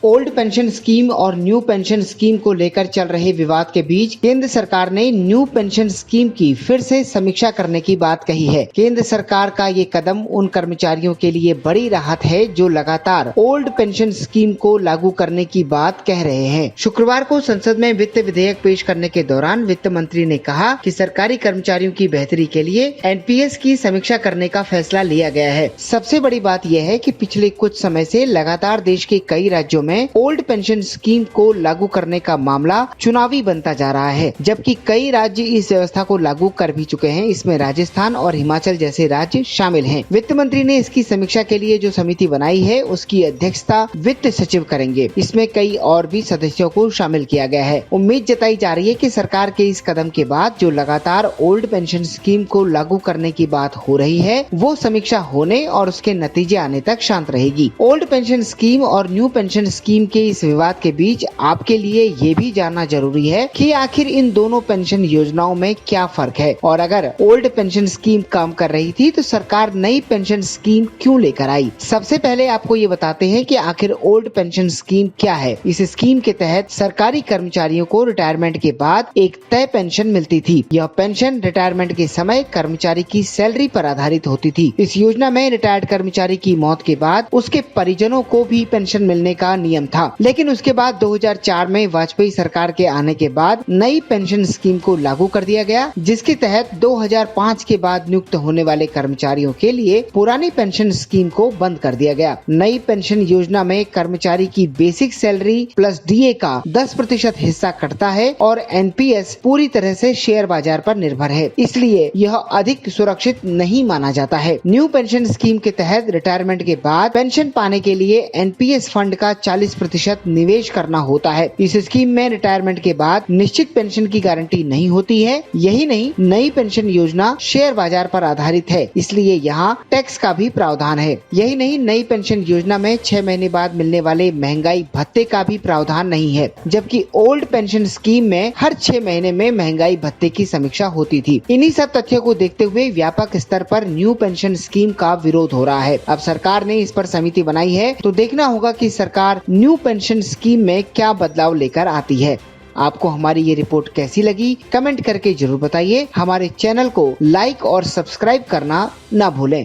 Old pension scheme और new pension scheme को लेकर चल रहे विवाद के बीच केंद्र सरकार ने न्यू पेंशन स्कीम की फिर से समीक्षा करने की बात कही है। केंद्र सरकार का ये कदम उन कर्मचारियों के लिए बड़ी राहत है जो लगातार ओल्ड पेंशन स्कीम को लागू करने की बात कह रहे हैं। शुक्रवार को संसद में वित्त विधेयक पेश करने के दौरान वित्त मंत्री ने कहा कि सरकारी कर्मचारियों की बेहतरी के लिए एनपीएस की समीक्षा करने का फैसला लिया गया है। सबसे बड़ी बात यह है कि पिछले कुछ समय से लगातार देश के कई राज्यों में ओल्ड पेंशन स्कीम को लागू करने का मामला चुनावी बनता जा रहा है, जबकि कई राज्य इस व्यवस्था को लागू कर भी चुके हैं। इसमें राजस्थान और हिमाचल जैसे राज्य शामिल हैं। वित्त मंत्री ने इसकी समीक्षा के लिए जो समिति बनाई है उसकी अध्यक्षता वित्त सचिव करेंगे। इसमें कई और भी सदस्यों को शामिल किया गया है। उम्मीद जताई जा रही है कि सरकार के इस कदम के बाद जो लगातार ओल्ड पेंशन स्कीम को लागू करने की बात हो रही है वो समीक्षा होने और उसके नतीजे आने तक शांत रहेगी। ओल्ड पेंशन स्कीम और न्यू पेंशन स्कीम के इस विवाद के बीच आपके लिए ये भी जानना जरूरी है कि आखिर इन दोनों पेंशन योजनाओं में क्या फर्क है और अगर ओल्ड पेंशन स्कीम काम कर रही थी तो सरकार नई पेंशन स्कीम क्यों लेकर आई। सबसे पहले आपको ये बताते हैं कि आखिर ओल्ड पेंशन स्कीम क्या है। इस स्कीम के तहत सरकारी कर्मचारियों को रिटायरमेंट के बाद एक तय पेंशन मिलती थी। यह पेंशन रिटायरमेंट के समय कर्मचारी की सैलरी पर आधारित होती थी। इस योजना में रिटायर्ड कर्मचारी की मौत के बाद उसके परिजनों को भी पेंशन मिलने का नियम था, लेकिन उसके बाद 2004 में वाजपेयी सरकार के आने के बाद नई पेंशन स्कीम को लागू कर दिया गया, जिसके तहत 2005 के बाद नियुक्त होने वाले कर्मचारियों के लिए पुरानी पेंशन स्कीम को बंद कर दिया गया। नई पेंशन योजना में कर्मचारी की बेसिक सैलरी प्लस डीए का 10% हिस्सा कटता है और एनपीएस पूरी तरह से शेयर बाजार पर निर्भर है, इसलिए यह अधिक सुरक्षित नहीं माना जाता है। न्यू पेंशन स्कीम के तहत रिटायरमेंट के बाद पेंशन पाने के लिए एनपीएस फंड का 40% निवेश करना होता है। इस स्कीम में रिटायरमेंट के बाद निश्चित पेंशन की गारंटी नहीं होती है। यही नहीं, नई पेंशन योजना शेयर बाजार पर आधारित है, इसलिए यहाँ टैक्स का भी प्रावधान है। यही नहीं, नई पेंशन योजना में 6 महीने बाद मिलने वाले महंगाई भत्ते का भी प्रावधान नहीं है, जबकि ओल्ड पेंशन स्कीम में हर 6 महीने में महंगाई भत्ते की समीक्षा होती थी। इन्हीं सब तथ्यों को देखते हुए व्यापक स्तर पर न्यू पेंशन स्कीम का विरोध हो रहा है। अब सरकार ने इस पर समिति बनाई है तो देखना होगा कि सरकार न्यू पेंशन स्कीम में क्या बदलाव लेकर आती है। आपको हमारी ये रिपोर्ट कैसी लगी कमेंट करके जरूर बताइए। हमारे चैनल को लाइक और सब्सक्राइब करना ना भूलें।